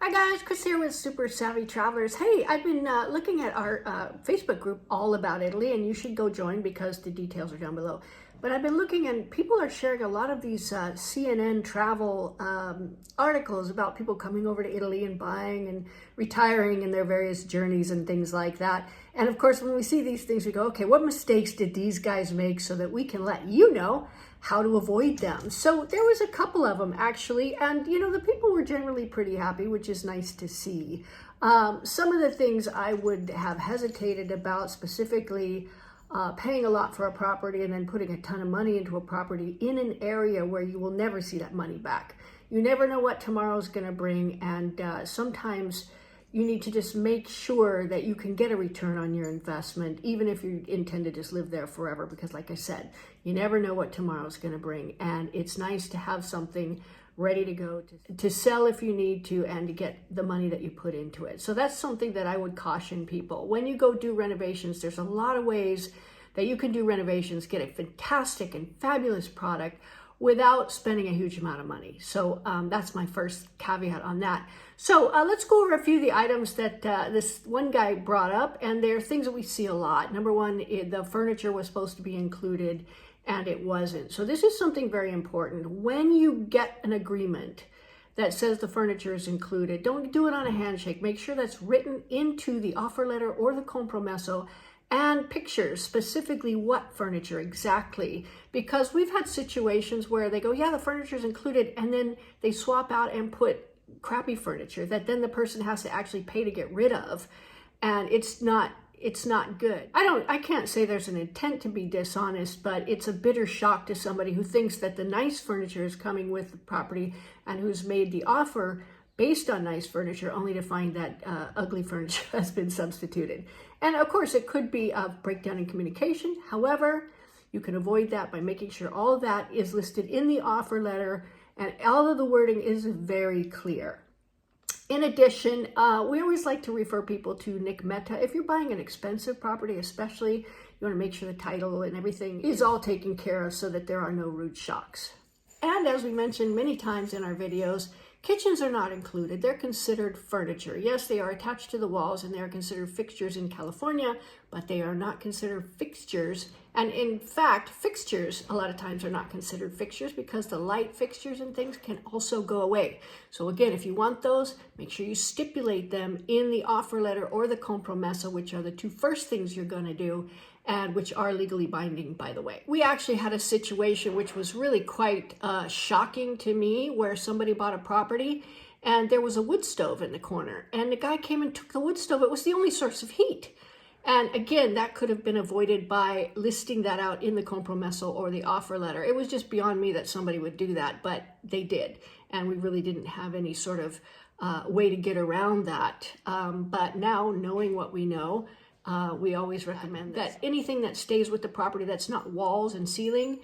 Hi guys, Chris here with Super Savvy Travelers. Hey, I've been looking at our Facebook group all about Italy, and you should go join because the details are down below. But I've been looking and people are sharing a lot of these CNN travel articles about people coming over to Italy and buying and retiring and their various journeys and things like that. And of course, when we see these things, we go, okay, what mistakes did these guys make so that we can let you know how to avoid them? So there was a couple of them actually, and you know, the people were generally pretty happy, which is nice to see. Some of the things I would have hesitated about, specifically paying a lot for a property and then putting a ton of money into a property in an area where you will never see that money back. You never know what tomorrow's going to bring, and sometimes you need to just make sure that you can get a return on your investment, even if you intend to just live there forever, because like I said, you never know what tomorrow's going to bring, and it's nice to have something ready to go to sell if you need to, and to get the money that you put into it. So that's something that I would caution people. When you go do renovations, there's a lot of ways that you can do renovations, get a fantastic and fabulous product without spending a huge amount of money. So that's my first caveat on that. So let's go over a few of the items that this one guy brought up, and they're things that we see a lot. Number one, the furniture was supposed to be included and it wasn't. So this is something very important. When you get an agreement that says the furniture is included, don't do it on a handshake. Make sure that's written into the offer letter or the compromesso, and pictures specifically what furniture exactly, because we've had situations where they go, yeah, the furniture is included, and then they swap out and put crappy furniture that then the person has to actually pay to get rid of, and it's not good. I can't say there's an intent to be dishonest, but it's a bitter shock to somebody who thinks that the nice furniture is coming with the property and who's made the offer based on nice furniture, only to find that ugly furniture has been substituted. And of course, it could be a breakdown in communication. However, you can avoid that by making sure all of that is listed in the offer letter and all of the wording is very clear. In addition, we always like to refer people to Nick Meta. If you're buying an expensive property, especially, you want to make sure the title and everything is all taken care of so that there are no rude shocks. And as we mentioned many times in our videos, kitchens are not included. They're considered furniture. Yes, they are attached to the walls and they are considered fixtures in California, but they are not considered fixtures. And in fact, fixtures a lot of times are not considered fixtures because the light fixtures and things can also go away. So again, if you want those, make sure you stipulate them in the offer letter or the compromesso, which are the two first things you're going to do, and which are legally binding, by the way. We actually had a situation which was really quite shocking to me, where somebody bought a property and there was a wood stove in the corner, and the guy came and took the wood stove. It was the only source of heat. And again, that could have been avoided by listing that out in the compromesso or the offer letter. It was just beyond me that somebody would do that, but they did. And we really didn't have any sort of way to get around that. But now, knowing what we know, we always recommend that anything that stays with the property that's not walls and ceiling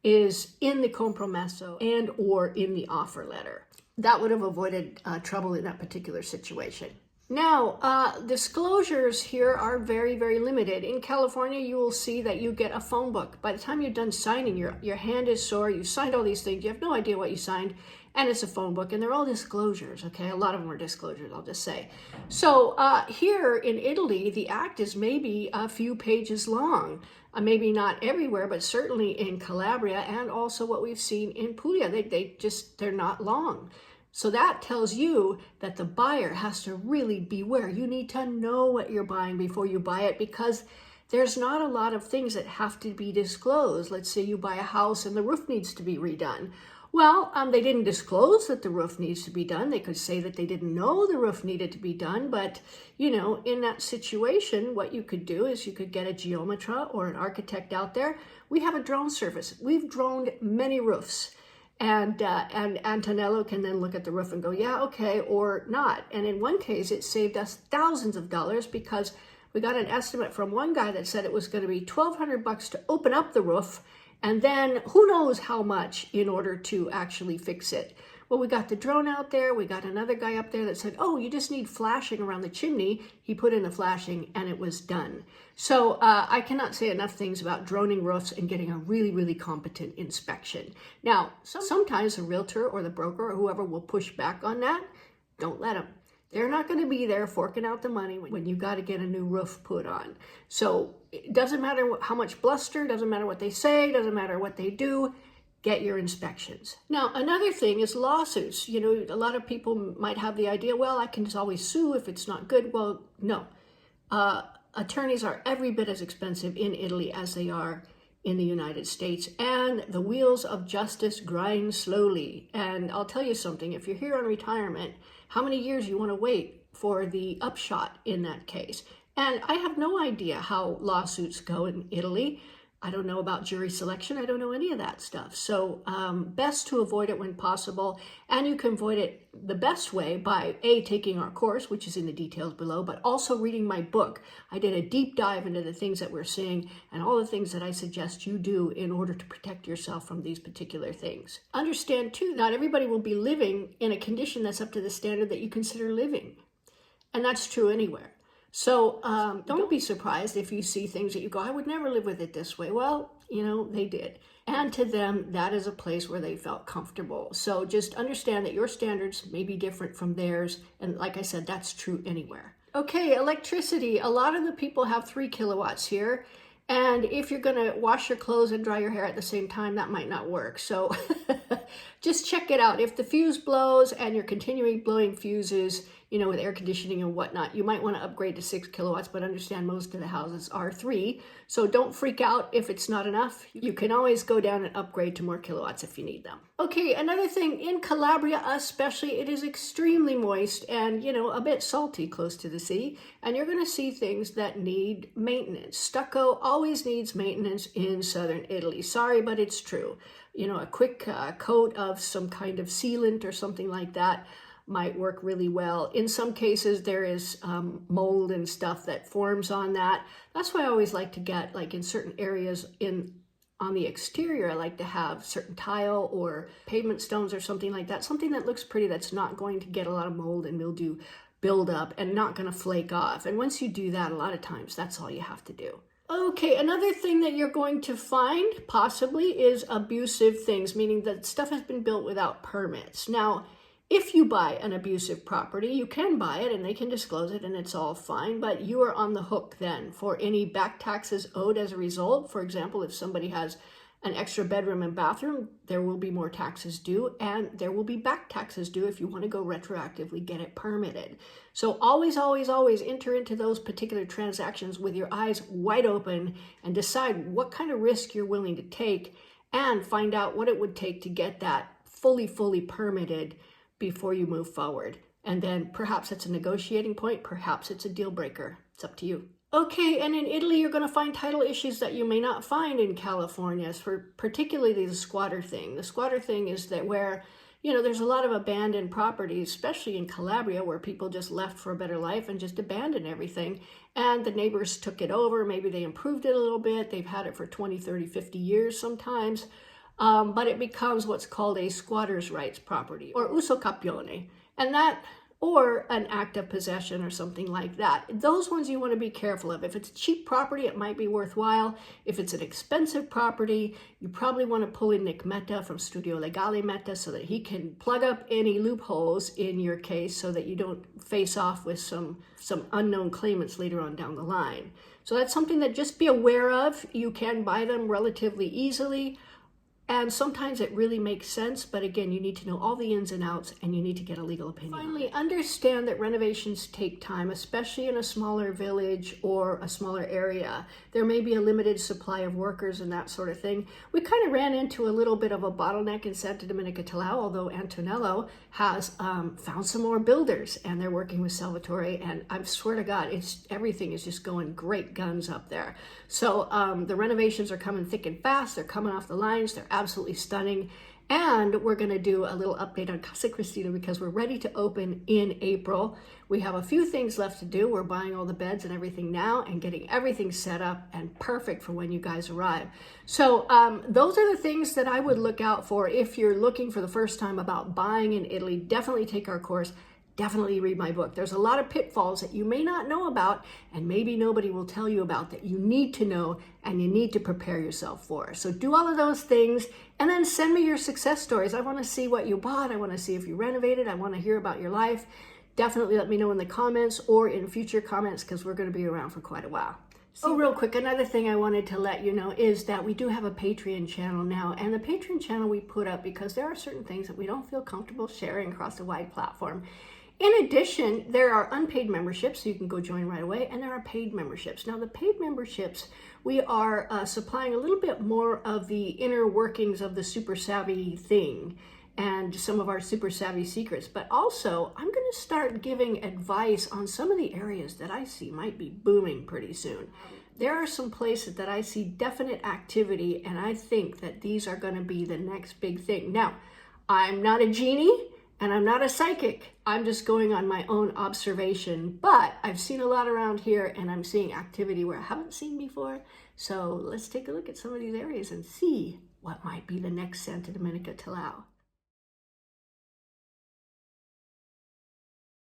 is in the compromesso and or in the offer letter. That would have avoided trouble in that particular situation. Now, disclosures here are very, very limited. In California, you will see that you get a phone book. By the time you're done signing, your hand is sore, you signed all these things, you have no idea what you signed, and it's a phone book, and they're all disclosures, okay? A lot of them are disclosures, I'll just say. So here in Italy, the act is maybe a few pages long. Maybe not everywhere, but certainly in Calabria, and also what we've seen in Puglia. They're not long. So that tells you that the buyer has to really beware. You need to know what you're buying before you buy it, because there's not a lot of things that have to be disclosed. Let's say you buy a house and the roof needs to be redone. Well, they didn't disclose that the roof needs to be done. They could say that they didn't know the roof needed to be done. But, you know, in that situation, what you could do is you could get a geometra or an architect out there. We have a drone service. We've droned many roofs. And Antonello can then look at the roof and go, yeah, okay, or not. And in one case, it saved us thousands of dollars, because we got an estimate from one guy that said it was going to be $1,200 to open up the roof, and then who knows how much in order to actually fix it. Well, we got the drone out there. We got another guy up there that said, oh, you just need flashing around the chimney. He put in the flashing and it was done. So I cannot say enough things about droning roofs and getting a really, really competent inspection. Now, sometimes the realtor or the broker or whoever will push back on that. Don't let them. They're not going to be there forking out the money when you got to get a new roof put on. So it doesn't matter how much bluster, doesn't matter what they say, doesn't matter what they do, get your inspections. Now, another thing is lawsuits. You know, a lot of people might have the idea, well, I can just always sue if it's not good. Well, no. Attorneys are every bit as expensive in Italy as they are in the United States, and the wheels of justice grind slowly. And I'll tell you something, if you're here on retirement, how many years you want to wait for the upshot in that case? And I have no idea how lawsuits go in Italy. I don't know about jury selection. I don't know any of that stuff. So best to avoid it when possible. And you can avoid it the best way by taking our course, which is in the details below, but also reading my book. I did a deep dive into the things that we're seeing and all the things that I suggest you do in order to protect yourself from these particular things. Understand too, not everybody will be living in a condition that's up to the standard that you consider living. And that's true anywhere. So don't be surprised if you see things that you go, I would never live with it this way. Well, you know, they did. And to them, that is a place where they felt comfortable. So just understand that your standards may be different from theirs. And like I said, that's true anywhere. Okay, electricity. A lot of the people have 3 kilowatts here. And if you're going to wash your clothes and dry your hair at the same time, that might not work. So just check it out. If the fuse blows and you're continuing blowing fuses, you know, with air conditioning and whatnot, you might want to upgrade to 6 kilowatts, but understand most of the houses are 3. So don't freak out if it's not enough. You can always go down and upgrade to more kilowatts if you need them. Okay, another thing, in Calabria especially, it is extremely moist and, you know, a bit salty close to the sea. And you're going to see things that need maintenance. Stucco always needs maintenance in southern Italy. Sorry, but it's true. You know, a quick coat of some kind of sealant or something like that might work really well. In some cases, there is mold and stuff that forms on that. That's why I always like to get, like in certain areas on the exterior, I like to have certain tile or pavement stones or something like that. Something that looks pretty, that's not going to get a lot of mold and mildew build up and not going to flake off. And once you do that, a lot of times, that's all you have to do. Okay, another thing that you're going to find possibly is abusive things, meaning that stuff has been built without permits. Now, if you buy an abusive property, you can buy it and they can disclose it and it's all fine, but you are on the hook then for any back taxes owed as a result. For example, if somebody has an extra bedroom and bathroom, there will be more taxes due, and there will be back taxes due if you want to go retroactively get it permitted. So always, always, always enter into those particular transactions with your eyes wide open and decide what kind of risk you're willing to take and find out what it would take to get that fully permitted before you move forward. And then perhaps it's a negotiating point, perhaps it's a deal breaker. It's up to you. Okay, and in Italy, you're going to find title issues that you may not find in California, for particularly the squatter thing. The squatter thing is that where, you know, there's a lot of abandoned properties, especially in Calabria, where people just left for a better life and just abandoned everything. And the neighbors took it over. Maybe they improved it a little bit. They've had it for 20, 30, 50 years sometimes. But it becomes what's called a squatter's rights property, or usucapione. And that, or an act of possession or something like that. Those ones you want to be careful of. If it's cheap property, it might be worthwhile. If it's an expensive property, you probably want to pull in Nick Metta from Studio Legale Metta so that he can plug up any loopholes in your case so that you don't face off with some unknown claimants later on down the line. So that's something that just be aware of. You can buy them relatively easily. And sometimes it really makes sense, but again, you need to know all the ins and outs and you need to get a legal opinion. Finally, understand that renovations take time, especially in a smaller village or a smaller area. There may be a limited supply of workers and that sort of thing. We kind of ran into a little bit of a bottleneck in Santa Domenica Talau, although Antonello has found some more builders and they're working with Salvatore, and I swear to God, everything is just going great guns up there. So the renovations are coming thick and fast. They're coming off the lines. They're absolutely stunning. And we're going to do a little update on Casa Cristina because we're ready to open in April. We have a few things left to do. We're buying all the beds and everything now and getting everything set up and perfect for when you guys arrive. So those are the things that I would look out for if you're looking for the first time about buying in Italy. Definitely take our course. Definitely read my book. There's a lot of pitfalls that you may not know about and maybe nobody will tell you about that you need to know and you need to prepare yourself for. So do all of those things and then send me your success stories. I want to see what you bought. I want to see if you renovated. I want to hear about your life. definitely let me know in the comments or in future comments, because we're going to be around for quite a while. Oh, real quick, another thing I wanted to let you know is that we do have a Patreon channel now, and the Patreon channel we put up because there are certain things that we don't feel comfortable sharing across a wide platform. In addition, there are unpaid memberships, so you can go join right away, and there are paid memberships. Now, the paid memberships, we are supplying a little bit more of the inner workings of the Super Savvy thing and some of our Super Savvy secrets, but also I'm going to start giving advice on some of the areas that I see might be booming pretty soon. There are some places that I see definite activity, and I think that these are going to be the next big thing. Now, I'm not a genie, and I'm not a psychic. I'm just going on my own observation, but I've seen a lot around here, and I'm seeing activity where I haven't seen before. So let's take a look at some of these areas and see what might be the next Santa Dominica Talao.